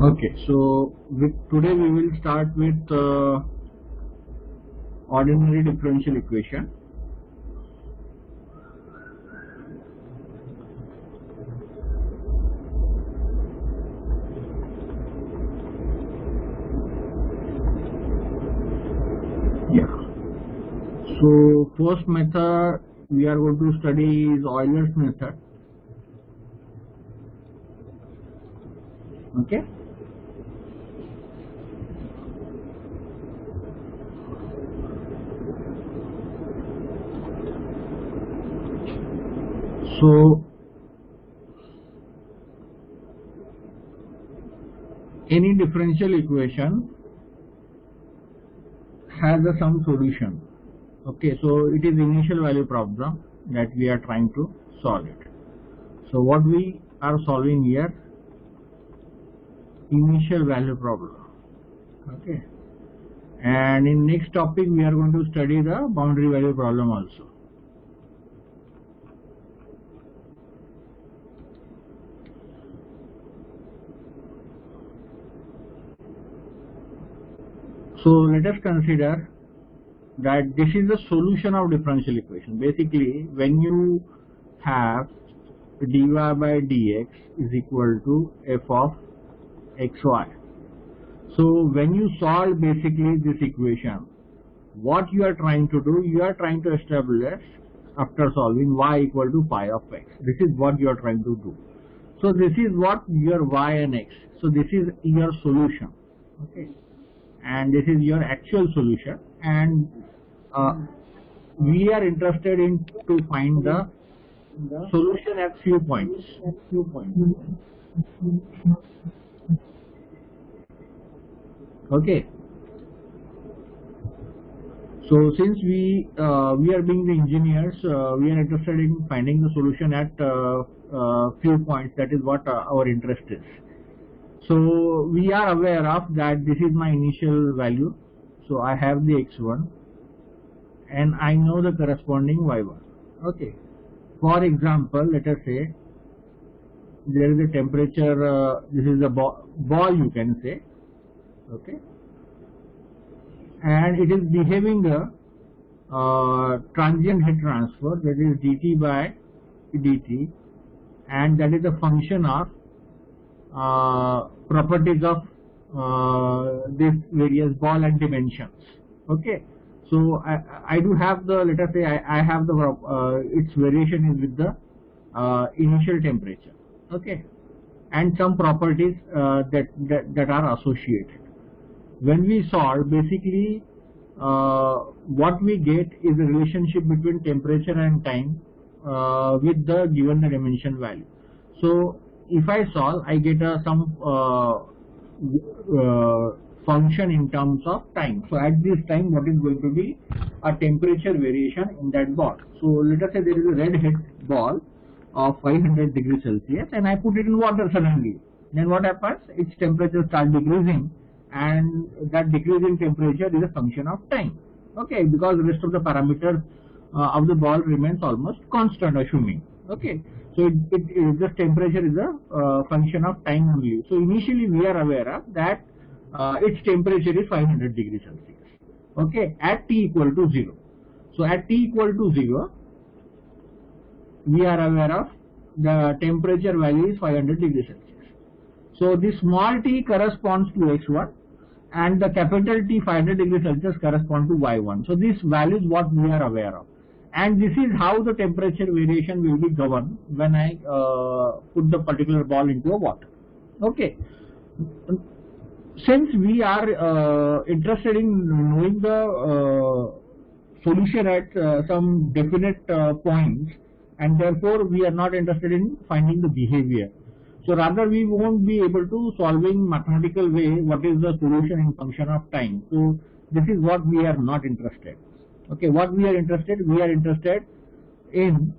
Okay, so today we will start with ordinary differential equation. Yeah. So first method we are going to study is Euler's method. Okay. So any differential equation has some solution. Okay, so it is initial value problem that we are trying to solve it. So what we are solving here, initial value problem. Okay, and in next topic we are going to study the boundary value problem also. So let us consider that this is the solution of differential equation. Basically, when you have dy by dx is equal to f of xy. So when you solve basically this equation, what you are trying to do, you are trying to establish after solving y equal to pi of x. This is what you are trying to do. So this is what your y and x. So this is your solution. Okay, and this is your actual solution, and we are interested in to find the solution at few points. Okay, so since we are being the engineers, we are interested in finding the solution at few points. That is what our interest is. So we are aware of that this is my initial value. So I have the x1 and I know the corresponding y1. Okay, for example, let us say there is a temperature, this is a ball you can say. Okay, and it is behaving the transient heat transfer, that is dt by dt, and that is a function of properties of this various ball and dimensions. Okay, so I do have the, let us say I have the its variation is with the initial temperature. Okay, and some properties that are associated. When we solve, basically what we get is a relationship between temperature and time with the given the dimension value. So if I solve, I get some function in terms of time. So at this time, what is going to be a temperature variation in that ball. So let us say there is a red head ball of 500 degrees Celsius, and I put it in water suddenly. Then what happens? Its temperature starts decreasing, and that decrease in temperature is a function of time. Okay, because the rest of the parameters of the ball remains almost constant, assuming. Okay, so just temperature is a function of time only. So initially we are aware of that its temperature is 500 degrees Celsius. Okay, at t equal to 0. So at t equal to 0, we are aware of the temperature value is 500 degrees Celsius. So this small t corresponds to x1, and the capital T 500 degrees Celsius correspond to y1. So this value is what we are aware of, and this is how the temperature variation will be governed when I put the particular ball into a water. Okay, since we are interested in knowing the solution at some definite points, and therefore we are not interested in finding the behavior. So rather we won't be able to solve in mathematical way what is the solution in function of time. So this is what we are not interested. Okay, what we are interested? We are interested in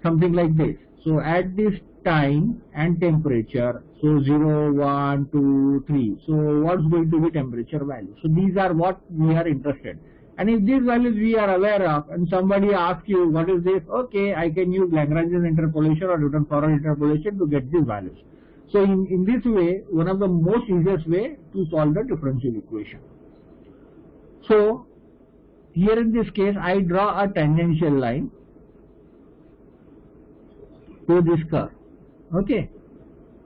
something like this. So at this time and temperature, so 0, 1, 2, 3. So what's going to be temperature value? So these are what we are interested. And if these values we are aware of, and somebody asks you what is this, okay, I can use Lagrangian interpolation or Newton-Farad interpolation to get these values. So in this way, one of the most easiest way to solve the differential equation. So here in this case, I draw a tangential line to this curve. Okay.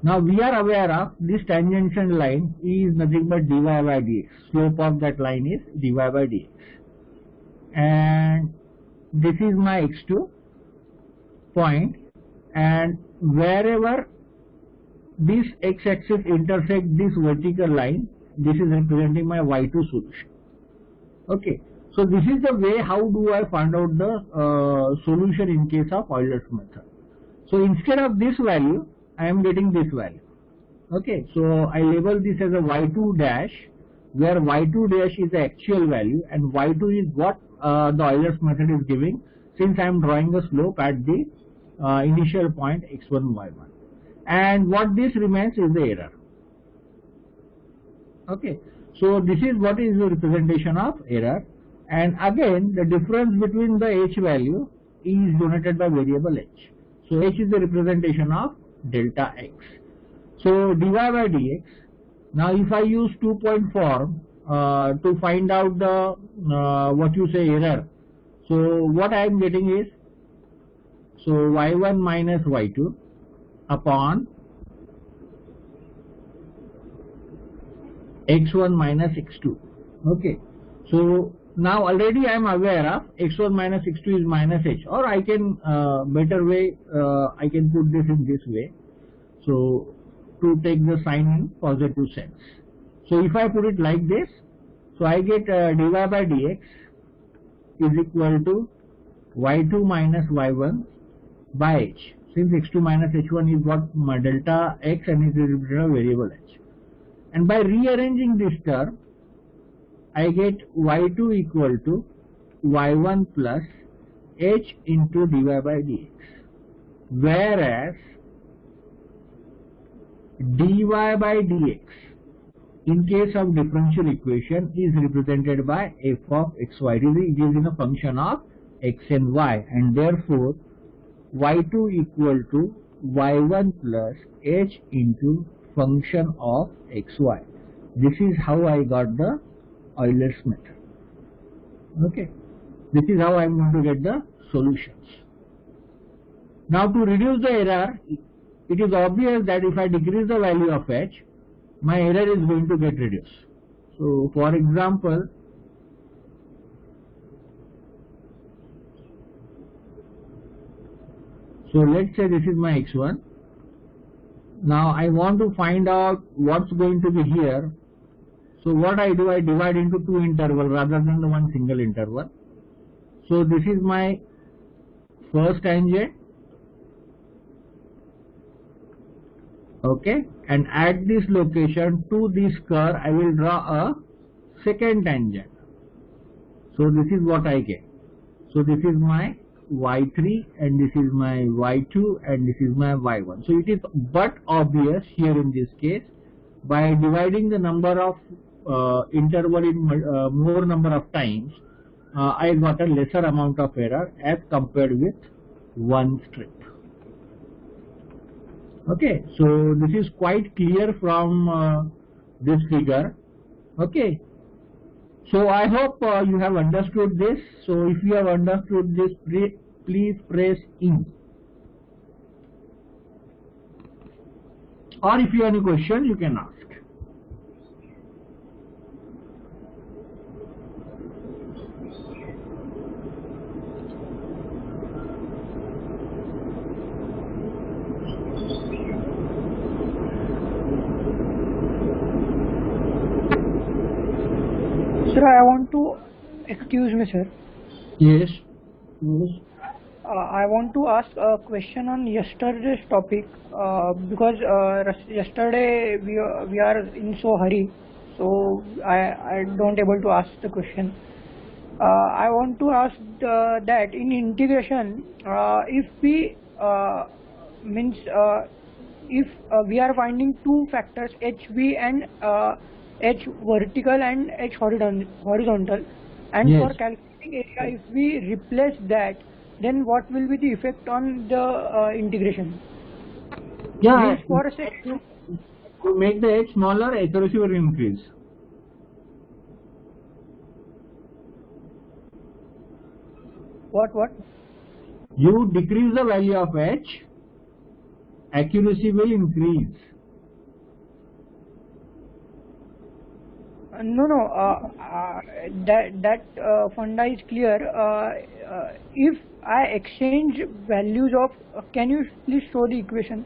Now we are aware of this tangential line is nothing but dy by dx. Slope of that line is dy by dx. And this is my x2 point, and wherever this x-axis intersects this vertical line, this is representing my y2 solution. Okay. So this is the way how do I find out the solution in case of Euler's method. So instead of this value, I am getting this value. Okay, so I label this as a y2 dash, where y2 dash is the actual value and y2 is what the Euler's method is giving, since I am drawing a slope at the initial point x1, y1. And what this remains is the error. Okay, so this is what is the representation of error. And again, the difference between the h value is denoted by variable h. So h is the representation of delta x. So dy by dx. Now if I use 2-point form to find out the what you say error, so what I am getting is, so y1 minus y2 upon x1 minus x2. Okay, so now already I am aware of x1 minus x2 is minus h, or I can better way I can put this in this way, so to take the sign in positive sense. So if I put it like this, so I get dy by dx is equal to y2 minus y1 by h, since x2 minus h1 is what my delta x and is the variable h. And by rearranging this term, I get y2 equal to y1 plus h into dy by dx, whereas dy by dx in case of differential equation is represented by f of xy. It is in a function of x and y, and therefore y2 equal to y1 plus h into function of xy. This is how I got the Euler's method. Okay, this is how I am going to get the solutions. Now to reduce the error, it is obvious that if I decrease the value of h, my error is going to get reduced. So for example, so let's say this is my x1. Now I want to find out what's going to be here. So what I do, I divide into two intervals rather than the one single interval. So this is my first tangent. Okay, and at this location to this curve I will draw a second tangent. So this is what I get. So this is my y3 and this is my y2 and this is my y1. So it is but obvious here in this case, by dividing the number of interval in more number of times, I got a lesser amount of error as compared with one strip. Okay, so this is quite clear from this figure. Okay, so I hope you have understood this. So if you have understood this, please press in. Or if you have any questions, you can ask. Sir, I want to, excuse me sir. Yes. Yes. I want to ask a question on yesterday's topic because yesterday we are in so hurry, so I don't able to ask the question. I want to ask that in integration, if we if we are finding two factors HV and H vertical and H horizontal, and Yes. for calculating area, if we replace that, then what will be the effect on the integration? Yeah, Means for a second. to make the edge smaller, accuracy will increase. What? You decrease the value of h, accuracy will increase. No. That funda is clear. If I exchange values of, can you please show the equation?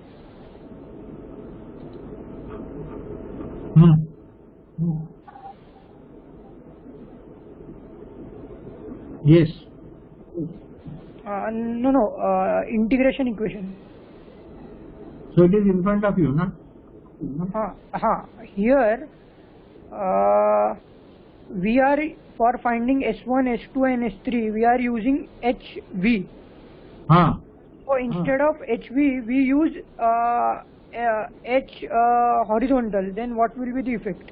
Yes. No. Integration equation. So it is in front of you, na? Here we are, for finding S1, S2 and S3, we are using HV. So instead of HV, we use H horizontal. Then what will be the effect?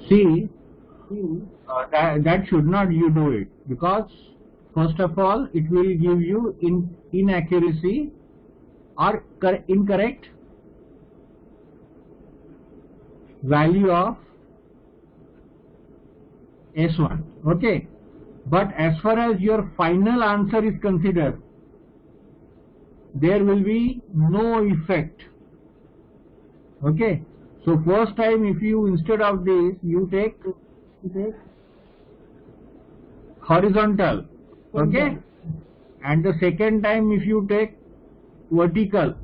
See, that should not you do it, because first of all it will give you inaccuracy or incorrect value of S1. Okay, but as far as your final answer is considered, there will be no effect. Okay, so first time if you, instead of this, you take horizontal, okay, and the second time if you take vertical,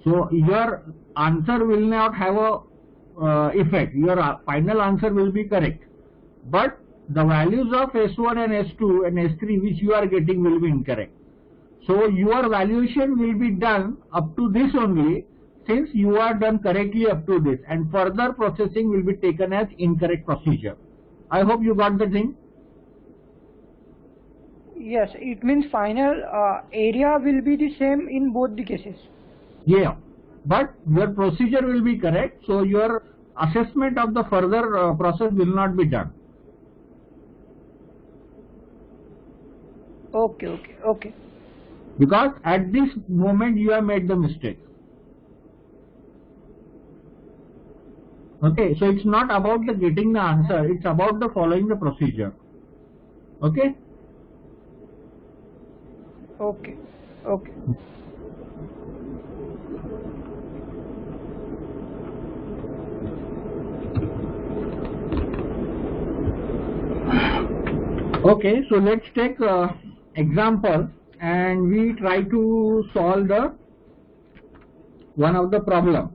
so your answer will not have a effect. Your final answer will be correct, but the values of S1 and S2 and S3 which you are getting will be incorrect. So your valuation will be done up to this only, since you are done correctly up to this, and further processing will be taken as incorrect procedure. I hope you got the thing. Yes, it means final area will be the same in both the cases. Yeah, but your procedure will be correct, so your assessment of the further process will not be done. Okay. Because at this moment you have made the mistake. Okay, so it's not about the getting the answer, it's about the following the procedure. Okay? Okay. Okay, so let's take example and we try to solve the one of the problem.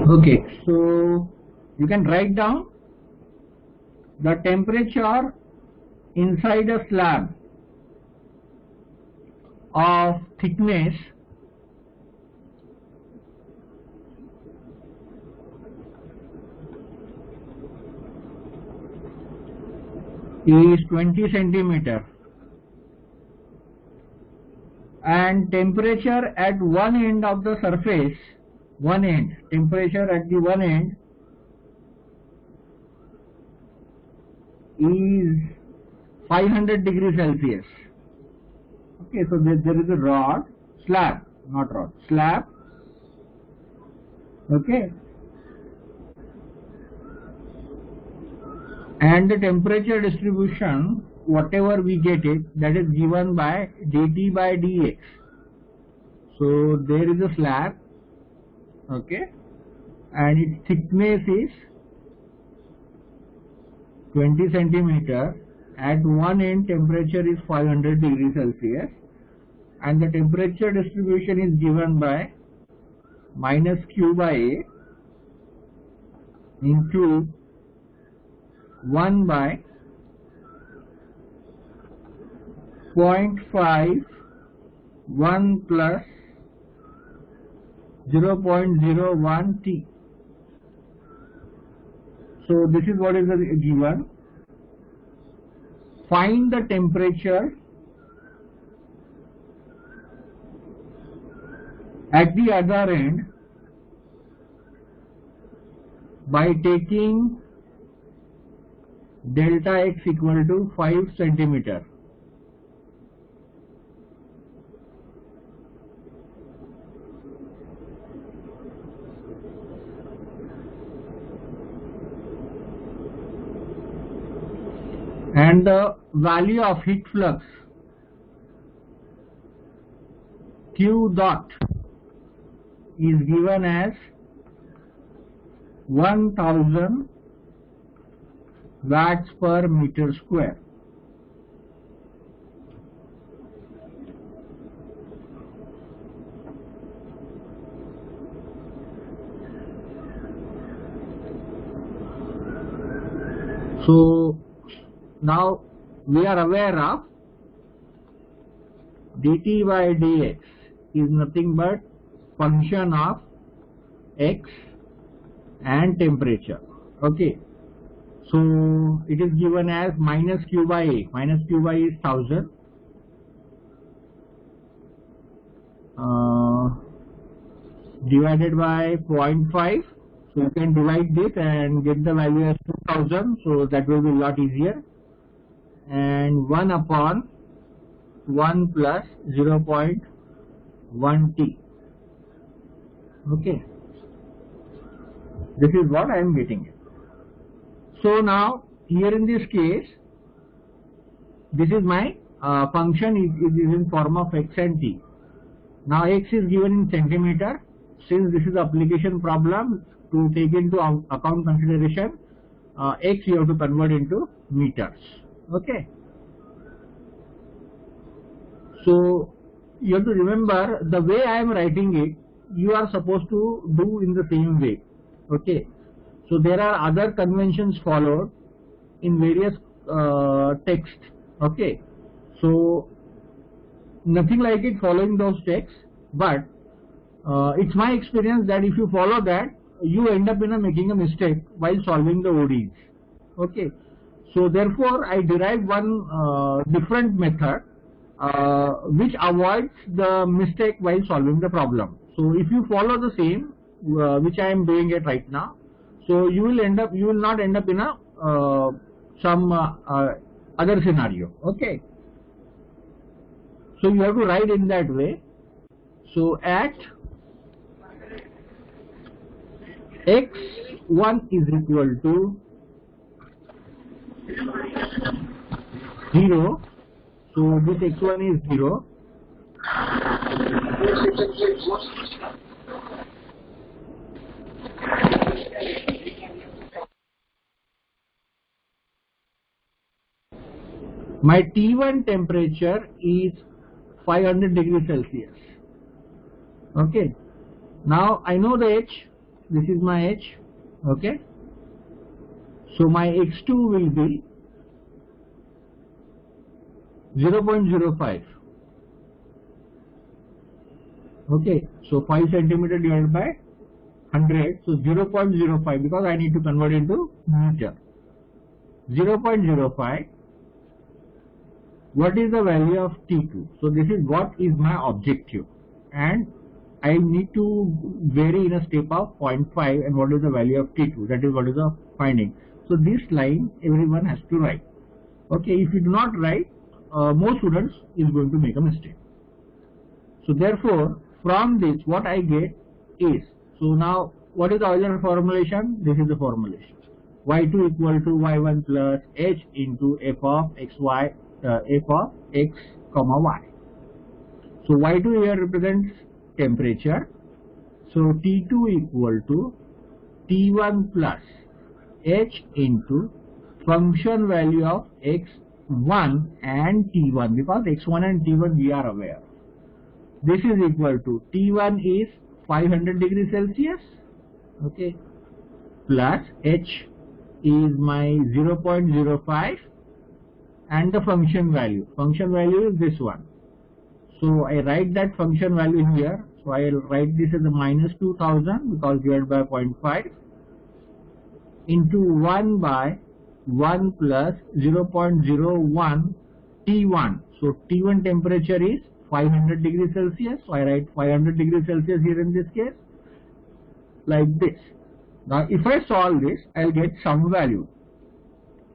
Okay, so you can write down the temperature inside a slab of thickness is 20 centimeter and temperature at one end of the surface, temperature at the one end is 500 degrees Celsius. Okay, so there is a slab, okay, and the temperature distribution, whatever we get it, that is given by dt by dx. So there is a slab, okay, and its thickness is 20 centimeter. At one end temperature is 500 degrees Celsius and the temperature distribution is given by minus Q by A into 1 by 0.5 1 plus 0.01 T. So this is what is given. Find the temperature at the other end by taking delta X equal to 5 centimeter. And the value of heat flux Q dot is given as 1000 watts per meter square. So now we are aware of dt by dx is nothing but function of x and temperature. Okay, so it is given as minus q by a. Minus q by a is 1000 divided by 0.5. So you can divide this and get the value as 2000. So that will be a lot easier. And 1 upon 1 plus 0.1 T. Okay, this is what I am getting. So now here in this case, this is my function is in form of x and t. Now x is given in centimeter. Since this is application problem, to take into account consideration, x you have to convert into meters. Okay. So you have to remember the way I am writing it, you are supposed to do in the same way. Okay. So there are other conventions followed in various texts. Okay. So nothing like it following those texts, but it's my experience that if you follow that, you end up making a mistake while solving the ODEs. Okay. So therefore, I derived one different method which avoids the mistake while solving the problem. So if you follow the same, which I am doing it right now, so you will not end up in a some other scenario. Okay. So you have to write in that way. So at x1 is equal to 0. So this x1 is 0. My T1 temperature is 500 degrees Celsius. Okay. Now I know the H. This is my H. Okay. So my x2 will be 0.05. Okay. So 5 centimeter divided by 100. So 0.05, because I need to convert into meter. 0.05. What is the value of T2? So this is what is my objective, and I need to vary in a step of 0.5, and what is the value of T2? That is what is the finding. So this line everyone has to write. Okay, if you do not write, most students is going to make a mistake. So therefore, from this what I get is, so now what is the Euler formulation? This is the formulation. Y2 equal to Y1 plus H into f of xy, f of x comma y. So Y2 here represents temperature. So T2 equal to T1 plus H into function value of x1 and T1, because x1 and T1 we are aware. This is equal to T1 is 500 degrees Celsius, okay, plus H is my 0.05 and the function value. Function value is this one. So I write that function value here. So I will write this as a minus 2000 because divided by 0.5 into 1 by 1 plus 0.01 T1. So T1 temperature is 500 degrees Celsius. So I write 500 degrees Celsius here in this case like this. Now if I solve this, I will get some value.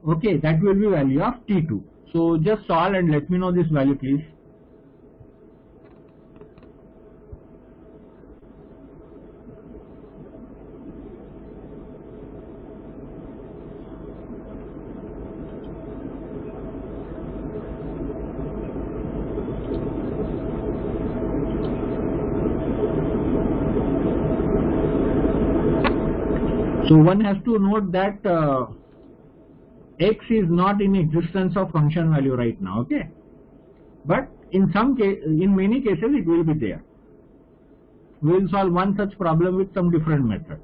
Okay, that will be value of T2. So just solve and let me know this value please. So one has to note that x is not in existence of function value right now, okay? But in many cases it will be there. We will solve one such problem with some different method.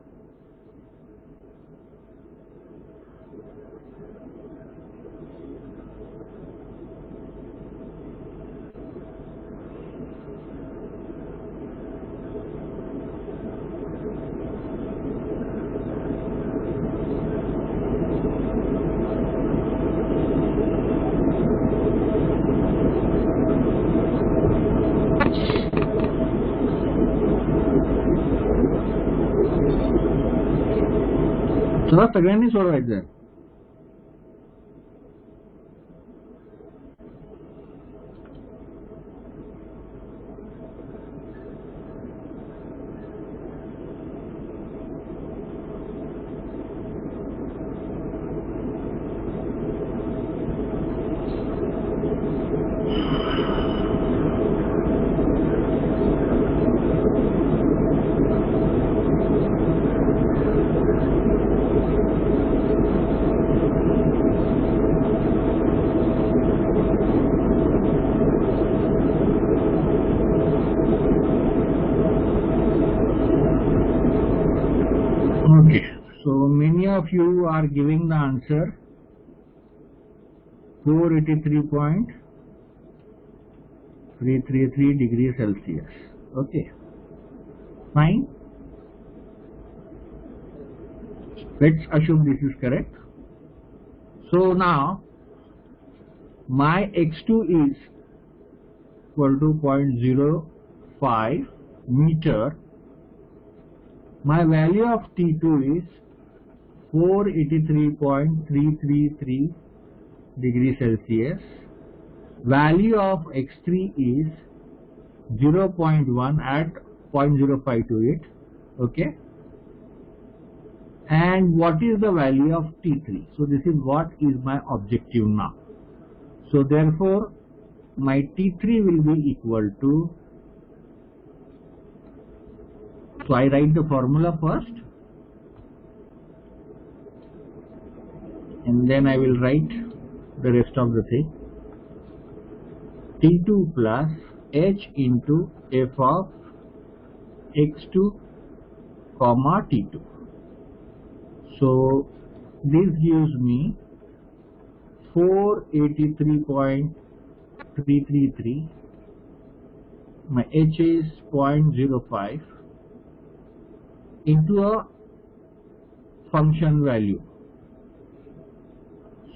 चला सगळ्यांनी सोडवायचं. Okay, so many of you are giving the answer 483.333 degrees Celsius. Okay, fine. Let's assume this is correct. So now my x2 is equal to 0.05 meter. My value of T2 is 483.333 degrees Celsius. Value of X3 is 0.1, add 0.05 to it. Okay. And what is the value of T3? So this is what is my objective now. So therefore my T3 will be equal to, so I write the formula first and then I will write the rest of the thing. T2 plus H into f of x2 comma T2. So this gives me 483.333. My H is 0.05 into a function value.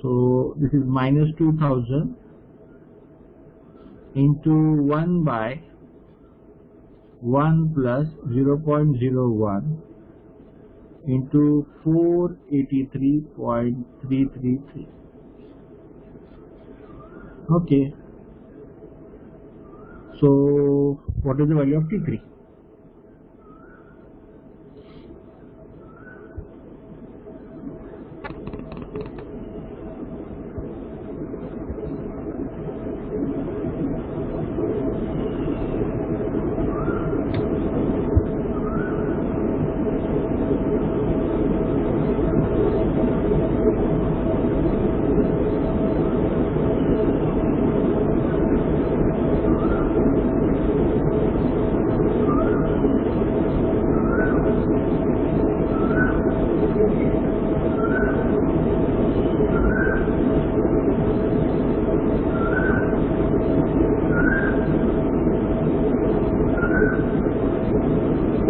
So this is minus 2000 into 1 by 1 plus 0.01 into 483.333. Okay. So what is the value of T3?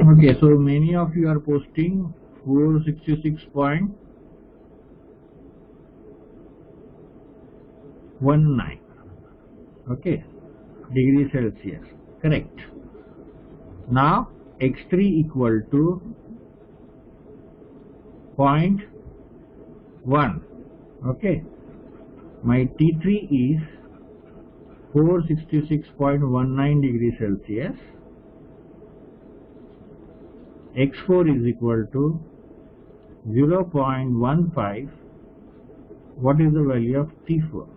Okay, so many of you are posting 466.19. Okay, degree Celsius. Correct. Now x3 equal to 0.1. Okay, my T3 is 466.19 degrees Celsius. X4 is equal to 0.15. What is the value of T4?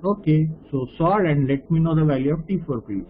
Okay, so solve and let me know the value of T4, please.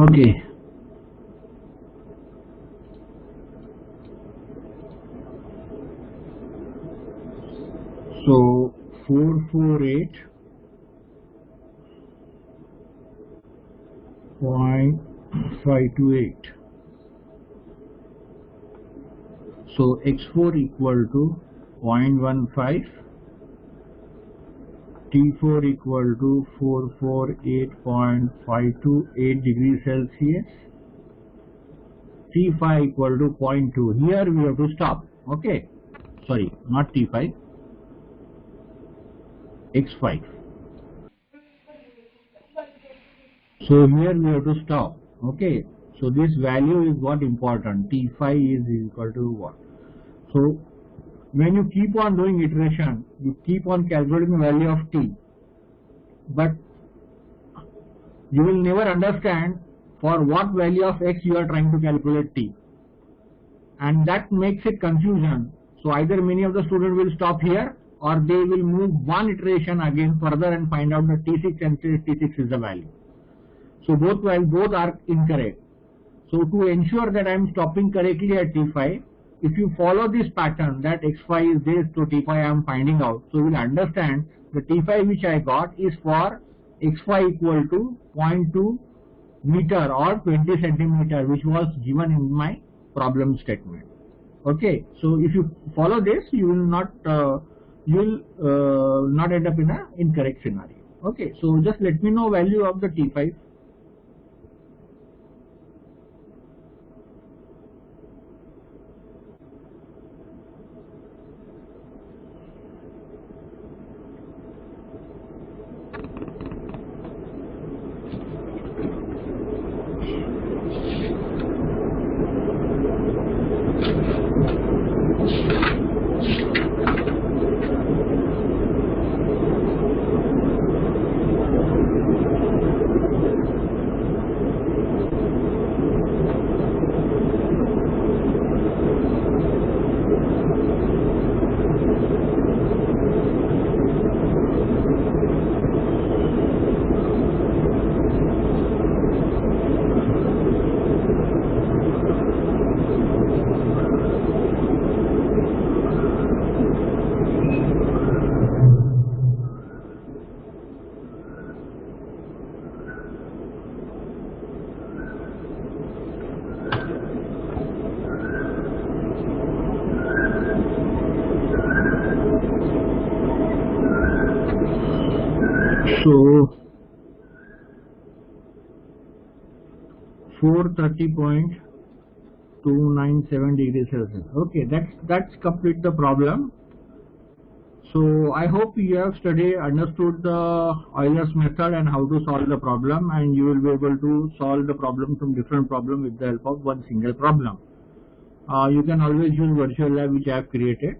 Okay. So 448.528. So x4 equal to 0.15, T4 equal to 448.528 degrees Celsius, T5 equal to 0.2. Here we have to stop. Okay, sorry, not T5, x5. So here we have to stop. Okay, so this value is what important. T5 is equal to what? So when you keep on doing iteration, you keep on calculating the value of T, but you will never understand for what value of X you are trying to calculate T, and that makes it confusion. So either many of the students will stop here, or they will move one iteration again further and find out that T6 and T6 is the value. So both are incorrect. So to ensure that I am stopping correctly at T5, if you follow this pattern that x5 is this, so T5 I am finding out, so you will understand the T5 which I got is for x5 equal to 0.2 meter or 20 centimeter, which was given in my problem statement. Okay, so if you follow this, you will not end up in an incorrect scenario. Okay, so just let me know value of the T5. So 430.297 degrees Celsius. Okay, that's complete the problem. So I hope you have understood the Euler's method and how to solve the problem, and you will be able to solve the problem from different problem with the help of one single problem. You can always use virtual lab which I have created,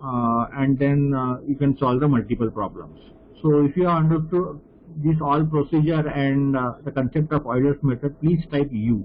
and then you can solve the multiple problems. So if you have understood this all procedure and the concept of Euler's method, please type U.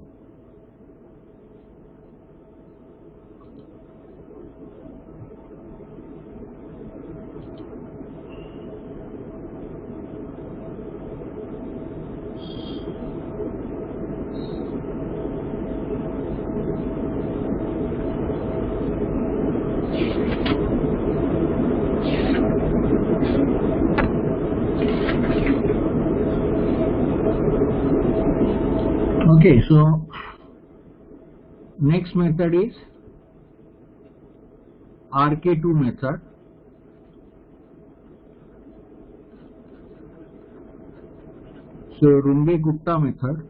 Okay, so next method is RK2 method. So Runge-Gupta method.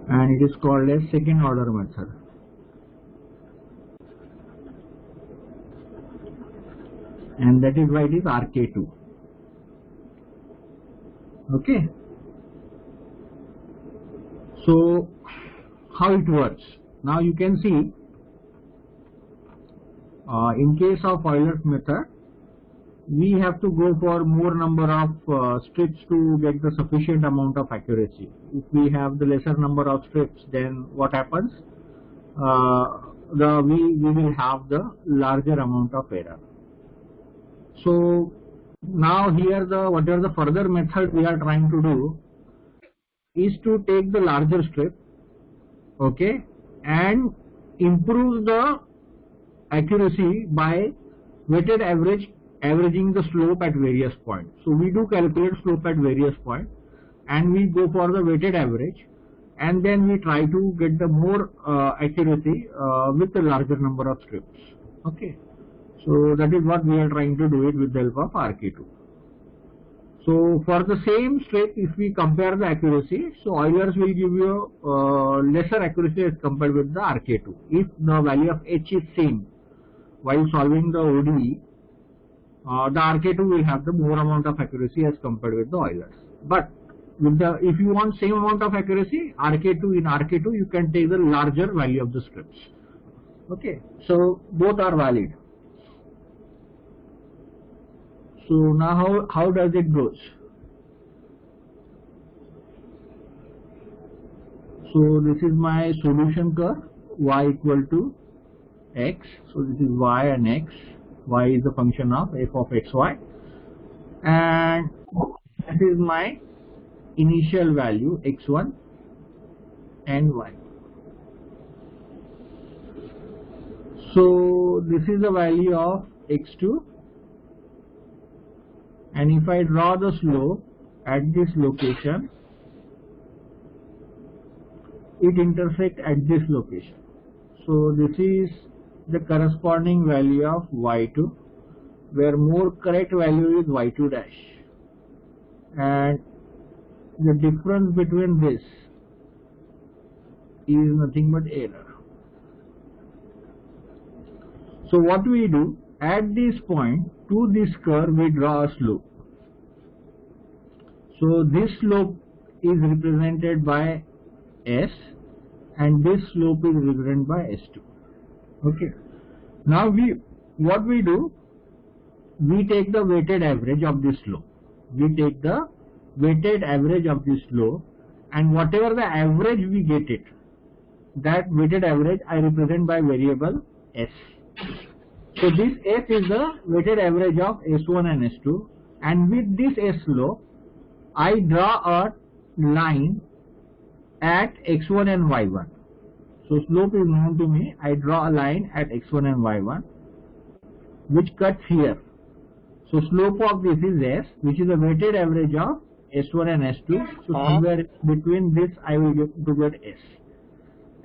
And it is called as second order method. And that is why it is RK2. Okay. So how it works? Now you can see in case of Euler's method, we have to go for more number of strips to get the sufficient amount of accuracy. If we have the lesser number of strips, then what happens? We will have the larger amount of error. So now here whatever the further method we are trying to do is to take the larger strip, okay, and improve the accuracy by weighted averaging the slope at various points. So we do calculate slope at various points and we go for the weighted average, and then we try to get the more accuracy with the larger number of strips. Okay. So that is what we are trying to do it with the help of RK2. So for the same strip, if we compare the accuracy, so Euler's will give you lesser accuracy as compared with the RK2. If the value of H is same while solving the ODE, the RK2 will have the more amount of accuracy as compared with the Euler's. But with if you want same amount of accuracy, in RK2 you can take the larger value of the strips. Okay, so both are valid. So now how does it goes? So this is my solution curve, y equal to x. So this is y and x. Y is the function of f of xy, and this is my initial value x1 and y. So this is the value of x2. And if I draw the slope at this location, it intersects at this location. So this is the corresponding value of y2, where more correct value is y2 dash. And the difference between this is nothing but error. So what we do, at this point to this curve we draw a slope. So this slope is represented by S and this slope is represented by S2. Okay. Now what we do, we take the weighted average of this slope. We take the weighted average of this slope, and whatever the average we get it, that weighted average I represent by variable S. So this S is the weighted average of S1 and S2, and with this S slope I draw a line at x1 and y1. So slope is known to me. I draw a line at x1 and y1 which cuts here. So slope of this is S, which is the weighted average of S1 and S2. So somewhere between this I will get S,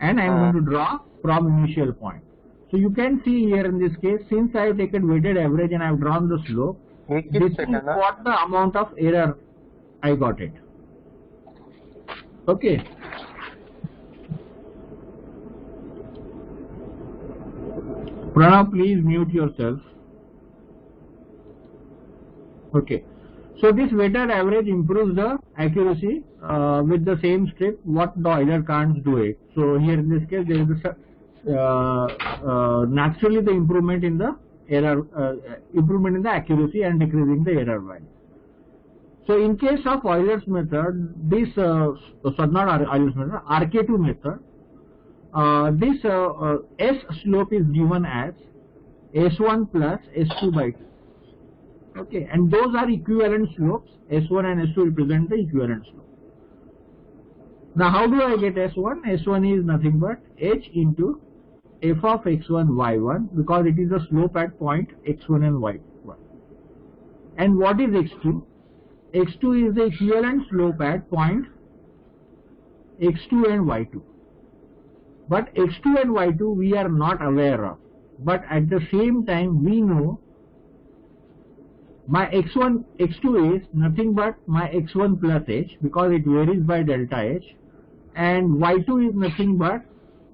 and I am going to draw from initial point. So you can see here in this case, since I have taken weighted average and I have drawn the slope, this is what the amount of error I got it. Okay. Pranav, please mute yourself. Okay. So this weighted average improves the accuracy with the same strip what the Euler can't do it. So here in this case there is naturally the improvement in the error, improvement in the accuracy and decreasing the error value. So in case of Euler's method, this not Euler's method, RK2 method, this S slope is given as S1 plus S2 by 2. Okay, and those are equivalent slopes. S1 and S2 represent the equivalent slope. Now how do I get S1? S1 is nothing but H into f of x1 y1 because it is the slope at point x1 and y1. And what is x2? X2 is the equivalent slope at point x2 and y2. But x2 and y2 we are not aware of. But at the same time we know my x2 is nothing but my x1 plus h because it varies by delta h, and y2 is nothing but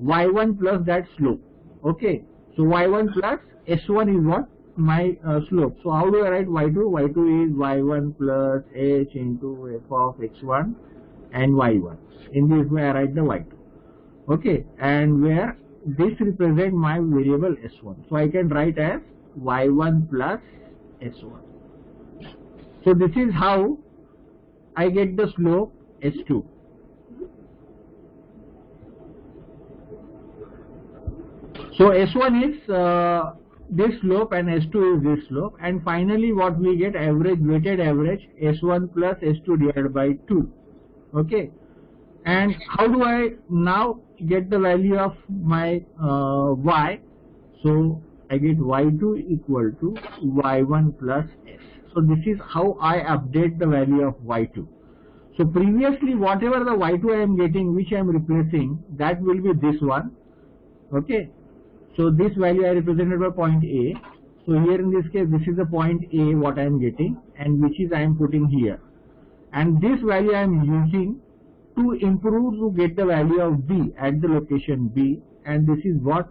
y1 plus that slope. Okay, so y1 plus s1 is what? My slope. So how do I write y2? y2 is y1 plus h into f of x1 and y1. In this way I write the y2. Okay, and where this represents my variable s1. So I can write as y1 plus s1. So this is how I get the slope S2. So S1 is this slope and S2 is this slope, and finally what we get, average, weighted average S1 plus S2 divided by 2. Okay, and how do I now get the value of my y? So I get y2 equal to y1 plus s. So this is how I update the value of y2. So previously whatever the y2 I am getting, which I am replacing, that will be this one. Okay. So this value I represented by point A. So here in this case, this is the point A what I am getting, and which is I am putting here. And this value I am using to improve to get the value of B at the location B, and this is what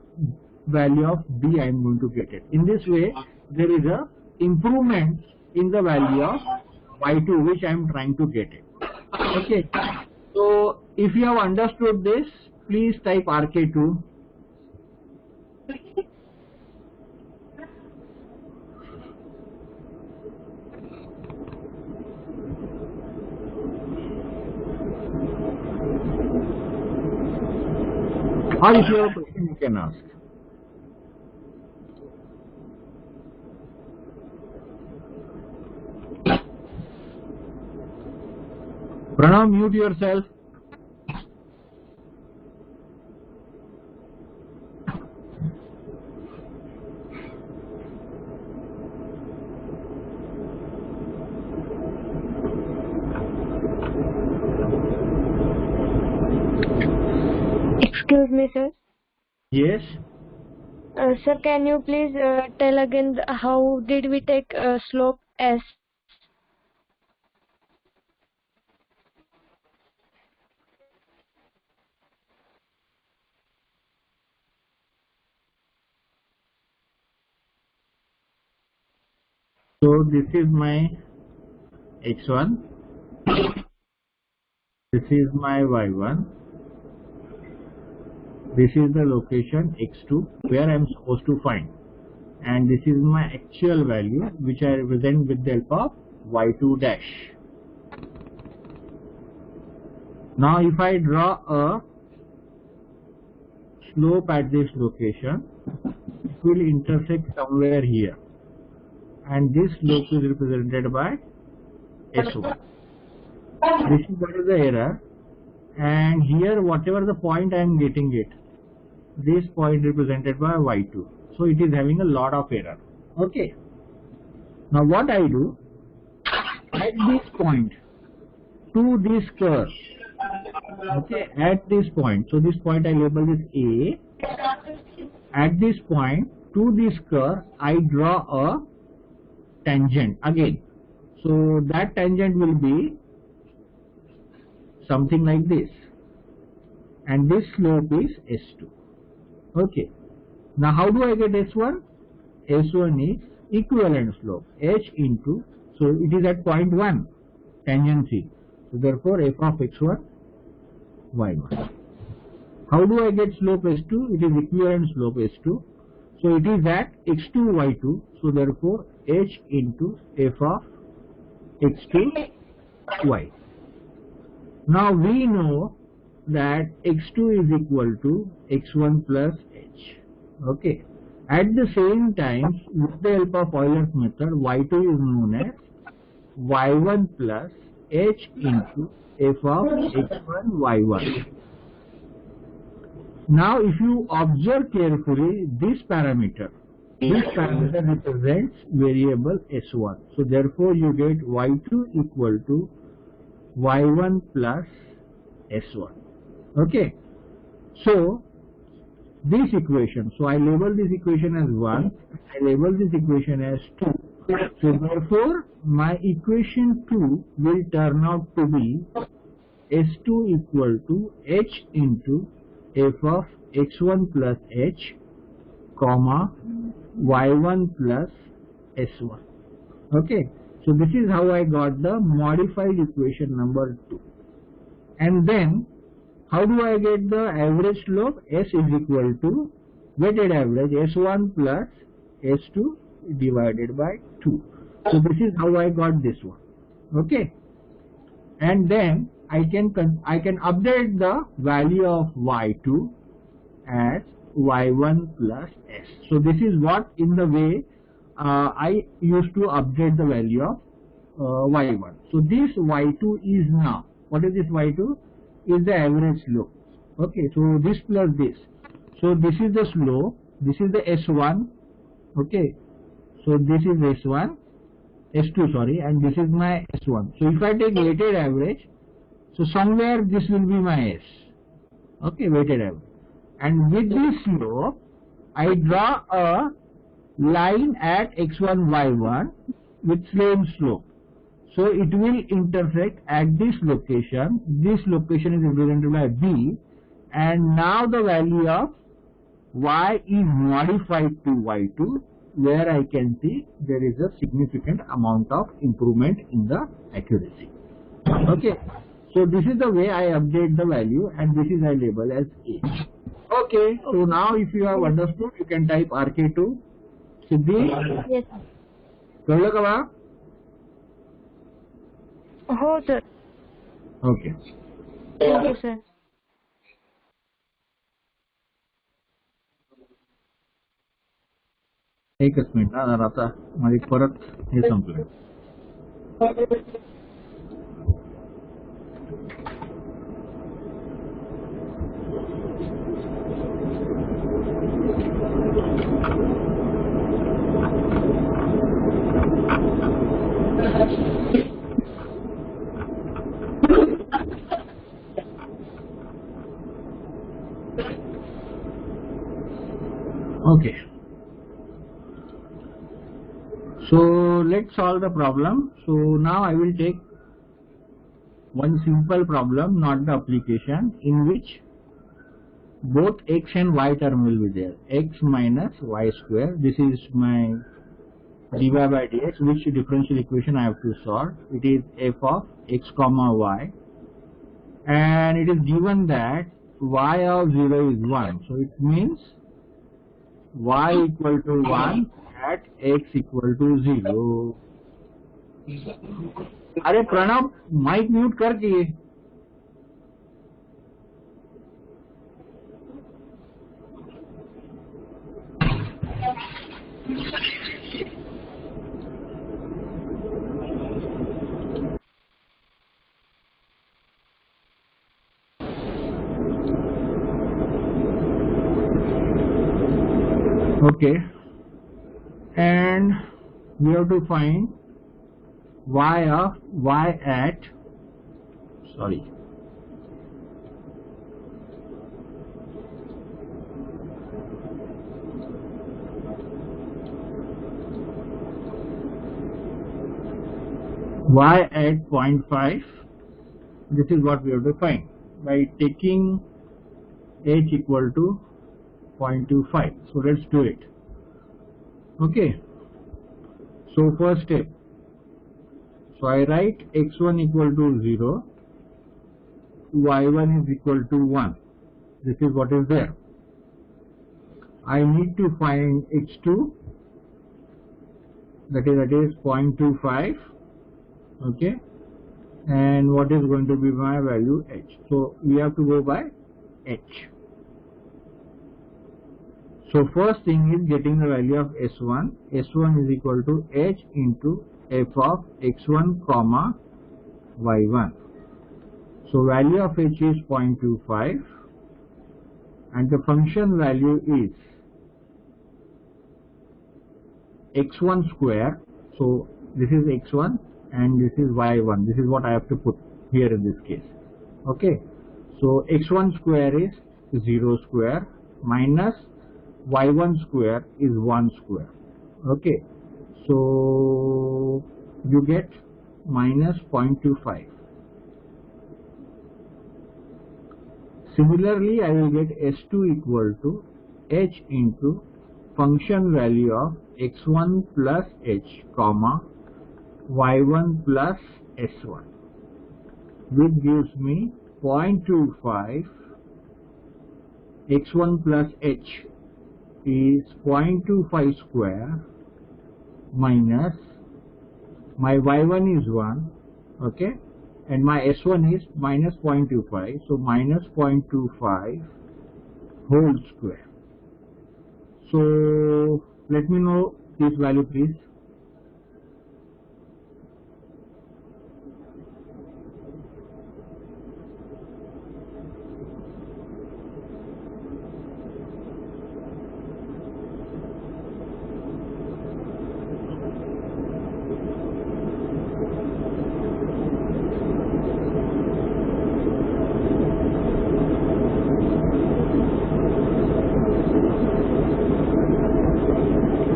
value of B I am going to get it. In this way, there is a improvement in the value of y2 which I am trying to get it. Okay. So if you have understood this, please type RK2. Or if you have a question, you can ask. Pranav, mute yourself. Excuse me, sir. Yes. Sir, can you please tell again how did we take slope S? So this is my x1, this is my y1, this is the location x2 where I am supposed to find, and this is my actual value which I represent with the help of y2 dash. Now if I draw a slope at this location, it will intersect somewhere here, and this slope is represented by S1. This is what is the error, and here whatever the point I am getting it, this point represented by y2. So it is having a lot of error. Okay. Now what I do, at this point to this curve, okay, at this point, so this point I label this A, at this point to this curve I draw a tangent again. So that tangent will be something like this, and this slope is S2. Okay. Now how do I get S1? S1 is equivalent slope H into, so it is at point 1 tangency. So therefore f of x1 y1. How do I get slope S2? It is equivalent slope S2. So it is at x2 y2. So therefore H into f of x2 y. Now we know that x2 is equal to x1 plus h. Okay. At the same time, with the help of Euler's method, y2 is known as y1 plus h into f of x1 y1. Now if you observe carefully this parameter represents variable s1. So therefore you get y2 equal to y1 plus s1. Okay. So this equation, so I label this equation as 1, I label this equation as 2. So therefore my equation 2 will turn out to be S2 equal to h into f of x1 plus h comma y1 plus s1. Okay. So this is how I got the modified equation number 2. And then how do I get the average slope? S is equal to weighted average S1 plus S2 divided by 2. So this is how I got this one. Okay. And then I can update the value of y2 as y1 plus s. So this is what in the way I used to update the value of y1. So this y2 is now, what is this y2? Is the average slope. Okay, so this plus this. So this is the slope, this is the S1. Okay, so this is S1, S2 sorry, and this is my S1. So if I take weighted average, so somewhere this will be my S. Okay, weighted average. And with this slope, I draw a line at x1, y1 with same slope. So it will intersect at this location. This location is represented by B, and now the value of y is modified to y2, where I can see there is a significant amount of improvement in the accuracy. Okay, so this is the way I update the value, and this is I label as A. Okay, so now if you have understood, you can type RK2. Siddhi? Yes. कळलं का बा? हो sir. Okay. Thank you sir. एकच minute ना, जरा आता माझे परत हे संपलं. Okay. So let's solve the problem. So now I will take one simple problem, not the application, in which both x and y term will be there. X minus y square. This is my dy by dx, which differential equation I have to solve. It is f of x comma y, and it is given that y of 0 is 1. So it means y equal to 1 at x equal to 0. अरे Pranav mic mute कर दिए. Okay, and we have to find y of y at, sorry, y at 0.5. This is what we have to find by taking h equal to 0.25. So let's do it. Okay. So first step. So I write x1 equal to 0, y1 is equal to 1. This is what is there. I need to find x2, that is 0.25. Okay. And what is going to be my value h? So we have to go by h. So first thing is getting the value of s1. s1 is equal to h into f of x1 comma y1. So value of h is 0.25 and the function value is x1 square. So this is x1 and this is y1. This is what I have to put here in this case. Okay. So x1 square is 0 square minus y1 square is 1 square. Okay. So you get minus 0.25. Similarly, I will get s2 equal to h into function value of x1 plus h comma y1 plus s1, which gives me 0.25. x1 plus h is 0.25 square minus my y1 is 1, okay, and my s1 is minus 0.25, so minus 0.25 whole square. So let me know this value please.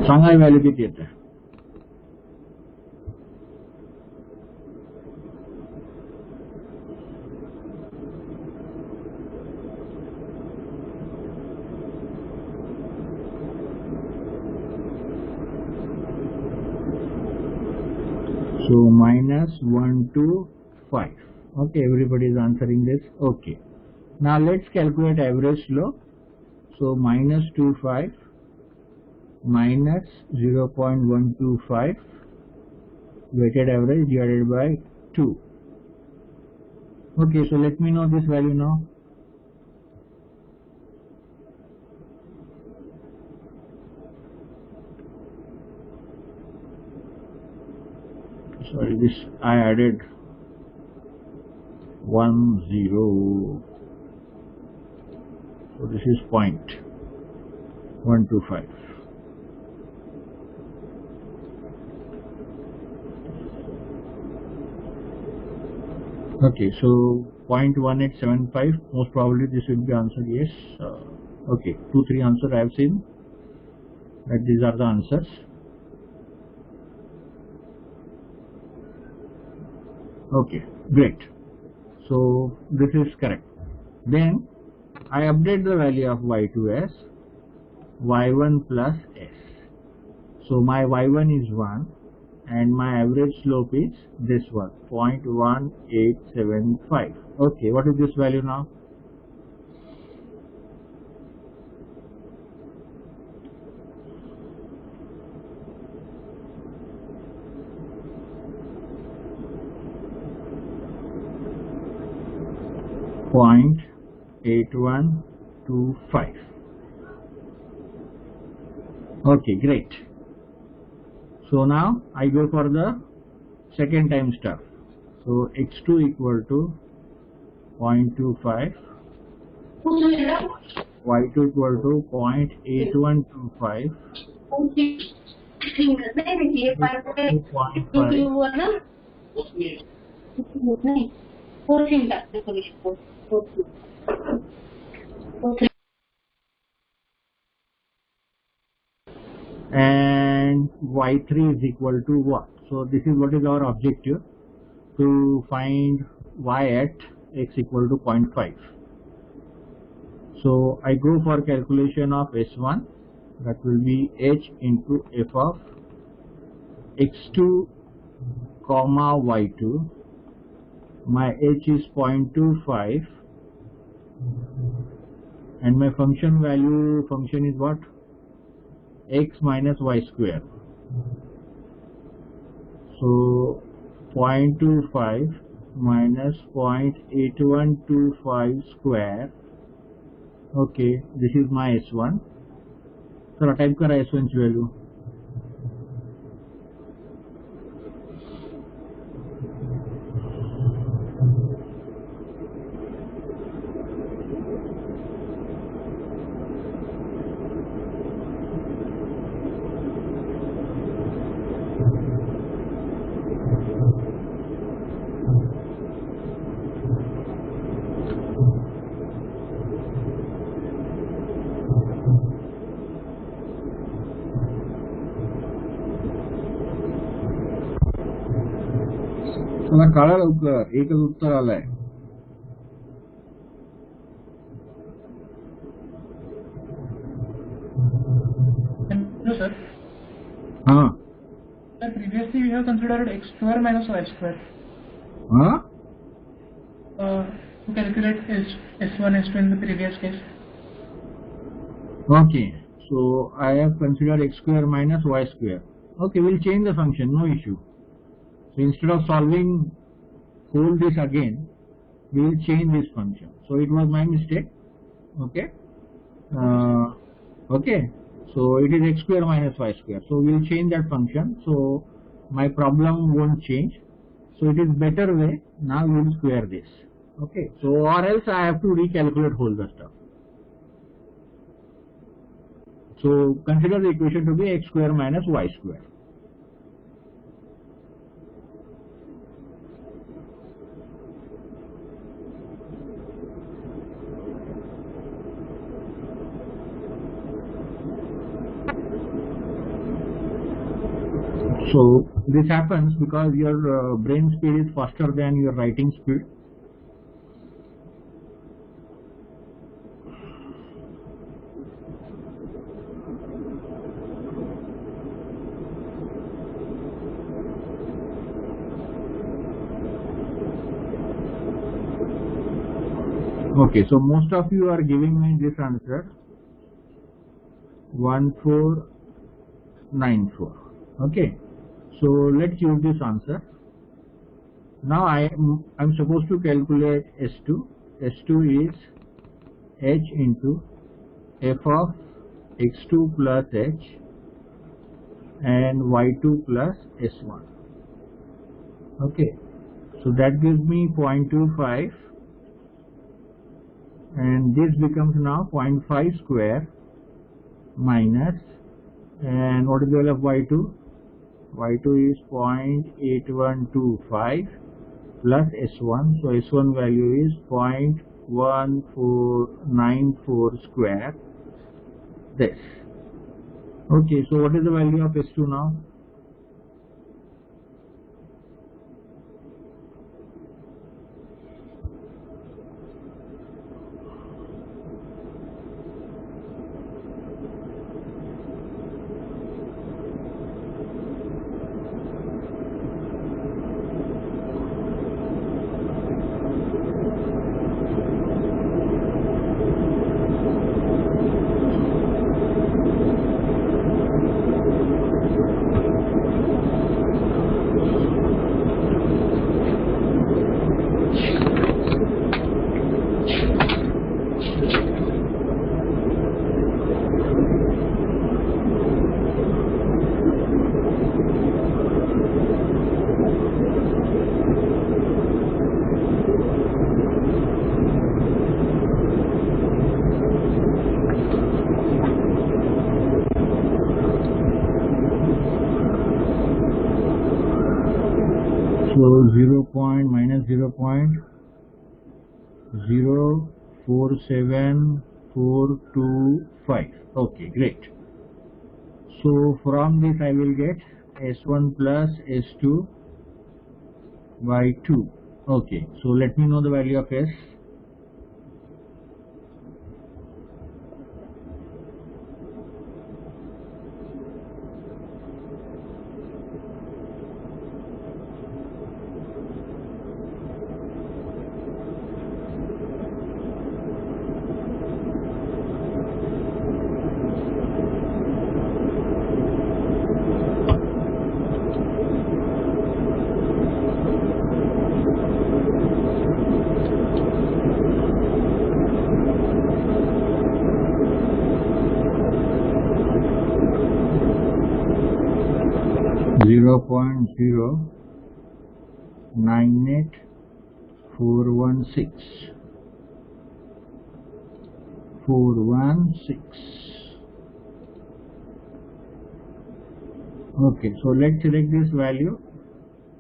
Sanga value किती येते. So minus 125. Okay, everybody is answering this. Okay. Now let's calculate average slope. So minus 25 minus 0.125 weighted average divided by 2. Okay, so let me know this value now. Sorry, this I added 1 0, so this is 0.125. Okay, so 0.1875, most probably this will be answered yes. Okay, 2-3 answers I have seen that these are the answers. Okay, great. So this is correct. Then I update the value of y2 as y1 plus s. So my y1 is 1 and my average slope is this one, 0.1875. Okay, what is this value now? Point 8125. Okay, great. So now I go for the second time stuff. So x2 equal to 0.25, y2 equal to 0.8125, 2.5. And y3 is equal to what? So this is what is our objective. to find y at x equal to 0.5. So I go for calculation of S1, that will be h into f of x2 comma y2. My h is 0.25 and my function is what? X minus y square. So 0.25 minus 0.8125 square. Okay, this is my S1. So type kara S1 value. मला काळा लवकर एकच उत्तर आलंय. No, sir. हाँ. Sir, previously we have considered x square minus y square. हाँ. To calculate S1, S2 in the previous case. Okay. So I have considered x square minus y square. Okay, we'll change the function, no issue. So instead of solving whole this again, we will change this function. So it was my mistake. Okay. Okay. So it is x square minus y square. So we will change that function. So my problem won't change. So it is better way. Now we will square this. Okay. So or else I have to recalculate whole the stuff. So consider the equation to be x square minus y square. So this happens because your brain speed is faster than your writing speed. Okay, so most of you are giving me this answer 1494. Okay, so let's use this answer. Now I'm supposed to calculate S2. S2 is h into f of x2 plus h and y2 plus S1. Okay, so that gives me 0.25. And this becomes now 0.5 square minus, and what is the value of y2? Y2 is 0.8125 plus S1. So S1 value is 0.1494 square. This. Okay, so what is the value of S2 now? So 0.0.047425. Okay, great. So from this I will get S1 plus S2 by 2. Okay, so let me know the value of S. Zero point 0.098416416. Okay, so let's select this value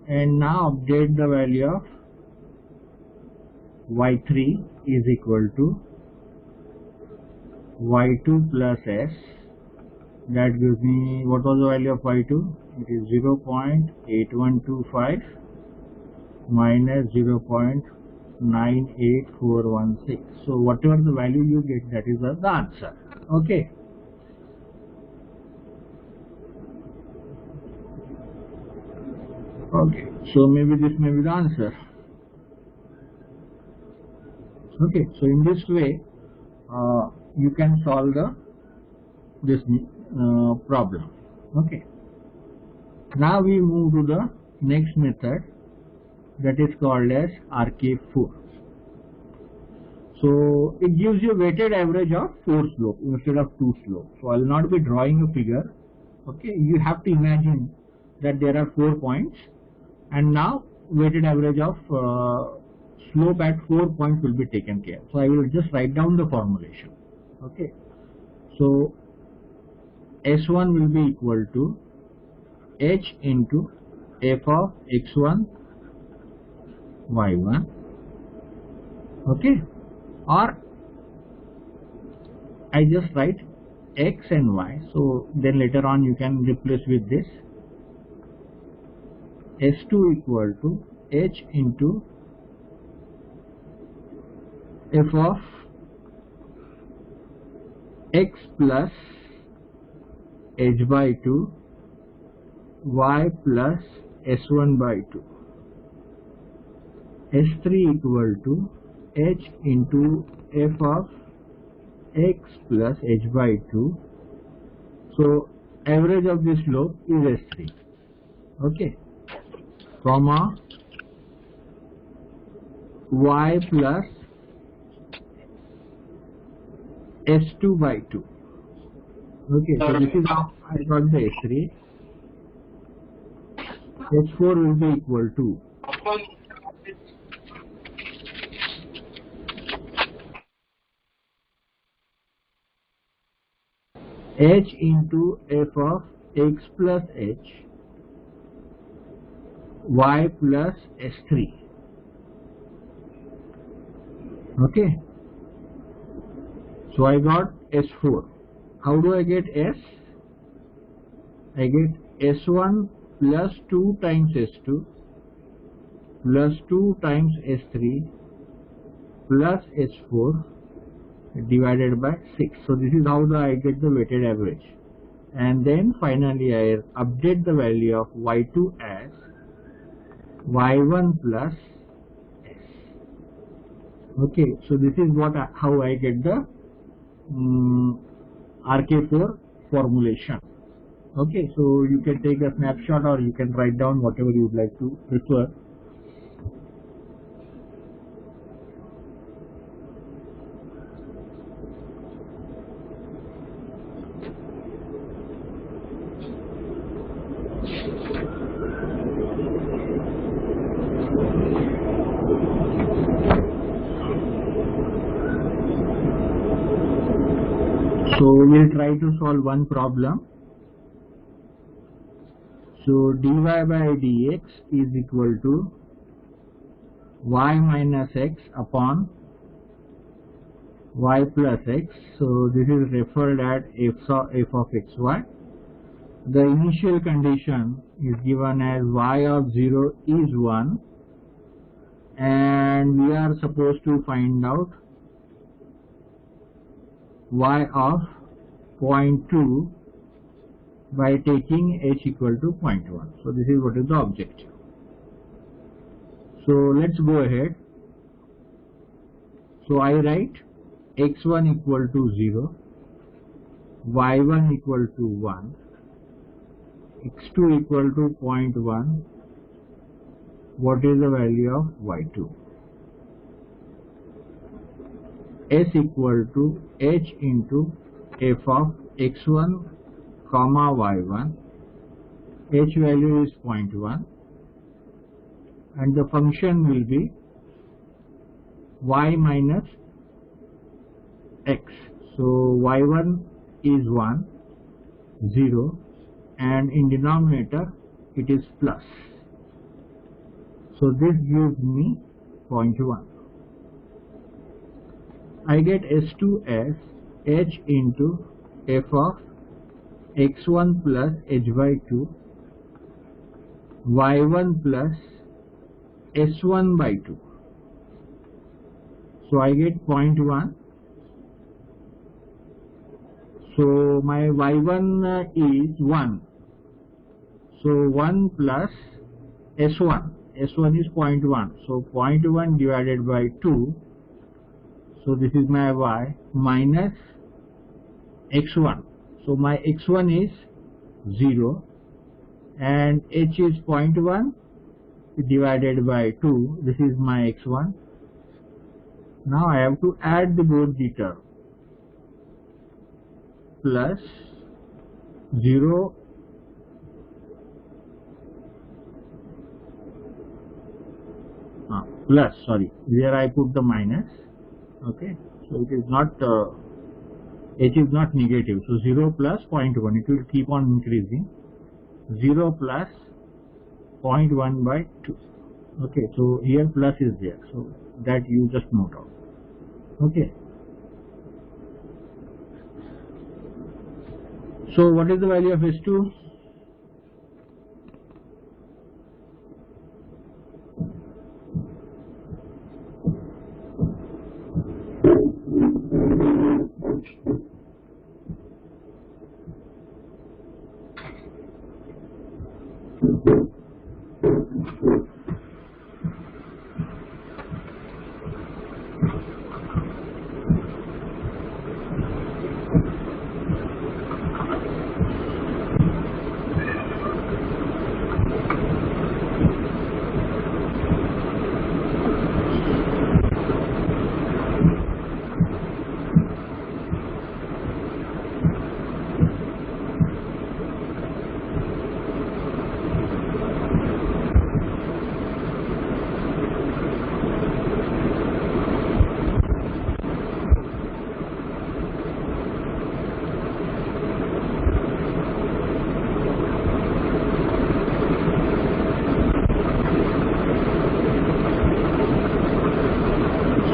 and now update the value of y3 is equal to y2 plus s. That gives me, what was the value of y2? It is 0.8125 minus 0.98416. So whatever the value you get, that is the answer. Okay. Okay, so maybe this may be the answer. Okay, so in this way you can solve this problem. Okay, now we move to the next method, that is called as RK4. So it gives you weighted average of 4 slopes instead of 2 slopes. So I will not be drawing a figure. Okay, you have to imagine that there are 4 points and now weighted average of slope at 4 points will be taken care. So I will just write down the formulation. Okay, so S1 will be equal to H into f of x1 y1. Okay, or I just write x and y, so then later on you can replace with this. S2 equal to H into f of x plus h by 2 y plus s1 by 2. S3 equal to h into f of x plus h by 2. So average of this slope is S3. Okay, comma y plus S2 by 2. Okay, so this is how I got the S3. S4 will be equal to H into f of x plus h y plus S3. Okay, so I got S4. How do I get S? I get S1 plus 2 times S2 plus 2 times S3 plus S4 divided by 6. So this is how I get the weighted average. And then finally I update the value of y2 as y1 plus s. Okay, so this is how I get the RK4 formulation. Okay, so you can take a snapshot or you can write down whatever you would like to prefer. So we'll try to solve one problem. So dy by dx is equal to y minus x upon y plus x. So this is referred at f of xy. The initial condition is given as y of 0 is 1 and we are supposed to find out y of 0.2 by taking h equal to 0.1. So this is what is the objective. So let's go ahead. So I write x1 equal to 0, y1 equal to 1, x2 equal to 0.1. What is the value of y2? S equal to h into f of x1 comma y1. H value is 0.1 and the function will be y minus x. So y1 is 1, 0, and in denominator it is plus. So this gives me 0.1. I get S2 as h into f of x1 plus h by 2, y1 plus s1 by 2. So I get 0.1. So my y1 is 1. So 1 plus s1. S1 is 0.1. So 0.1 divided by 2. So this is my y minus x1. So my x1 is 0 and h is 0.1 divided by 2. This is my x1. Now I have to add the both the term. Plus 0 plus, sorry, here I put the minus. Okay, so it is not h is not negative, so 0 plus 0.1, it will keep on increasing. 0 plus 0.1 by 2. Okay, so here plus is there, so that you just note out. Okay, so what is the value of S2?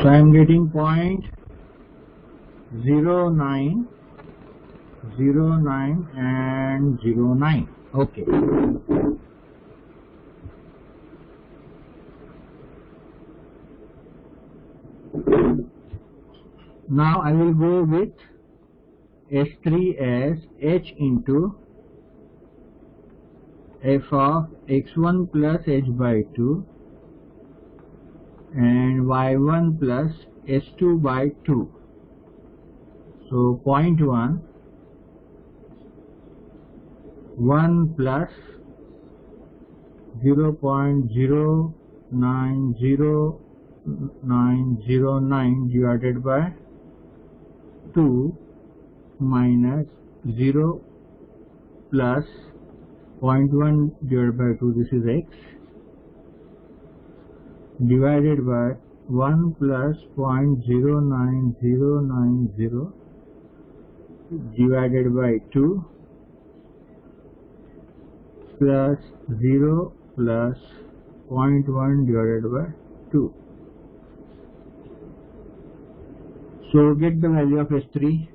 So I am getting 0.09, 09 and 09. Okay. Now I will go with S3 as h into f of x1 plus h by 2 and y1 plus s2 by 2. So 0.1, 1 plus 0.090909 divided by 2 minus 0 plus 0.1 divided by 2, this is x, divided by 1 plus 0.09090 divided by 2 plus 0 plus 0.1 divided by 2. So get the value of S3.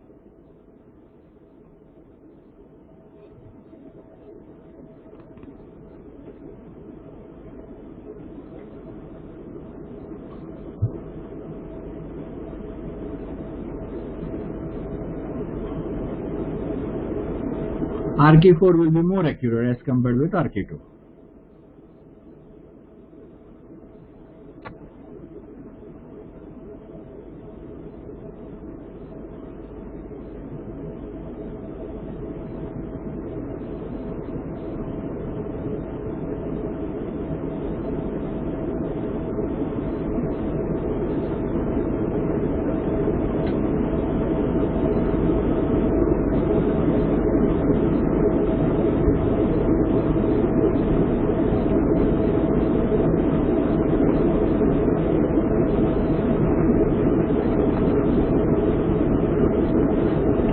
RK4 will be more accurate as compared with RK2.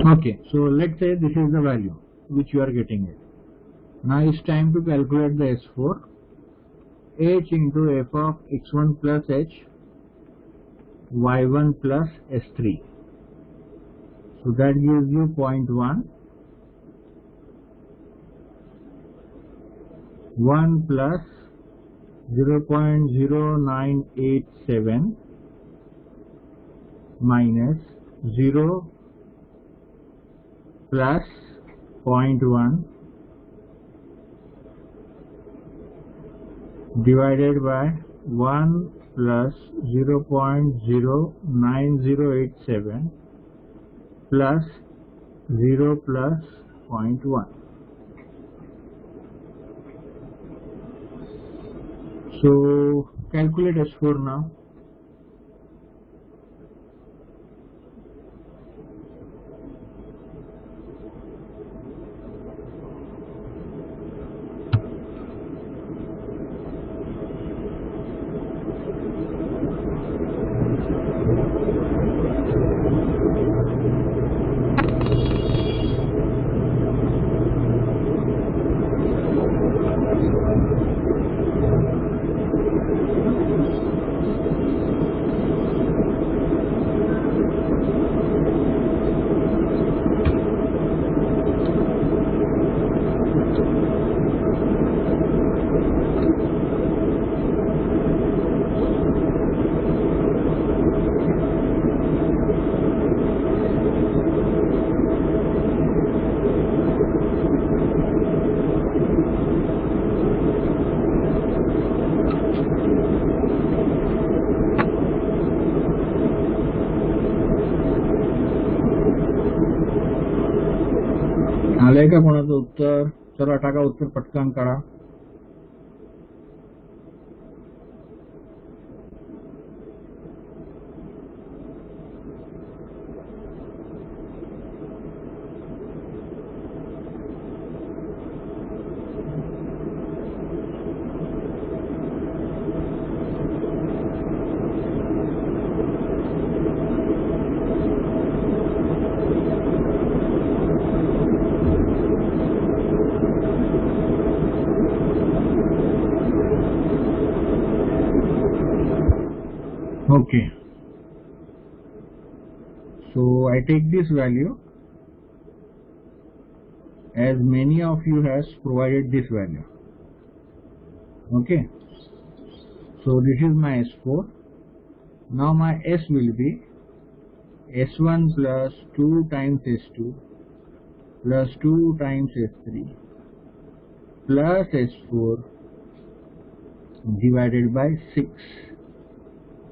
Okay, so let's say this is the value which you are getting it. Now it's time to calculate the S4. H into f of x1 plus h y1 plus s3. So that gives you 0.1, 1 plus 0.0987 minus 0 plus 0.1 divided by 1 plus 0.09087 plus 0 plus 0.1. So calculate S4 now. आलंय का कोणाचं उत्तर? चला टाका उत्तर पटकन काढा. Okay, so I take this value as many of you has provided this value. Okay, so this is my S4. Now my S will be S1 plus 2 times S2 plus 2 times S3 plus S4 divided by 6.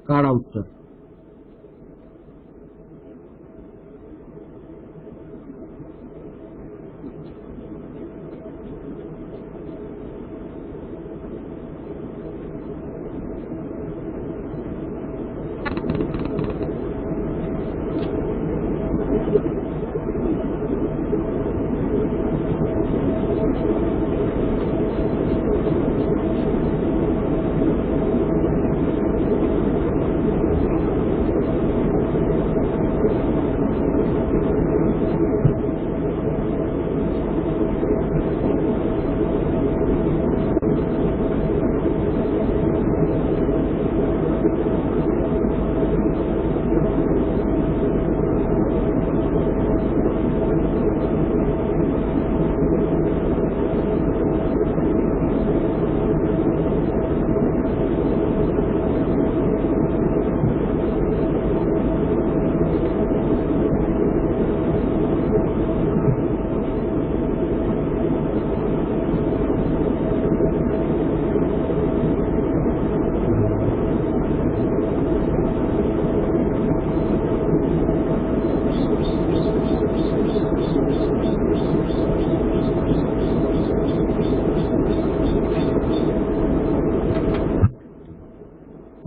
काढा उत्तर.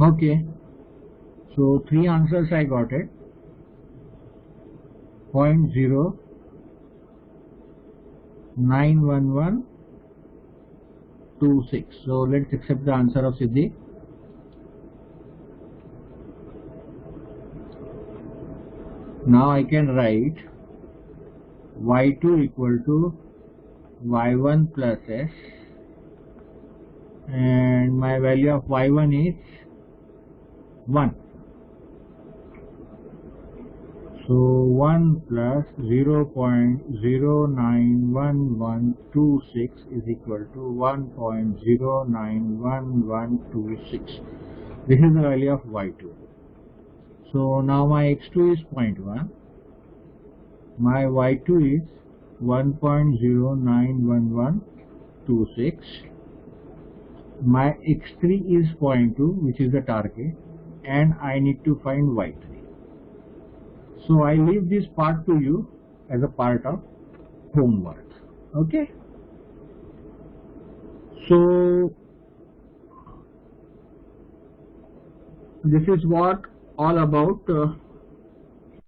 Okay, so 3 answers I got it. 0.091126. So let's accept the answer of Siddhi. Now I can write y2 equal to y1 plus s, and my value of y1 is 1. So 1 plus 0.091126 is equal to 1.091126. This is the value of y2. So now my x2 is 0.1, my y2 is 1.091126, my x3 is 0.2, which is the target, and I need to find y3. So I leave this part to you as a part of homework. Okay. So this is what all about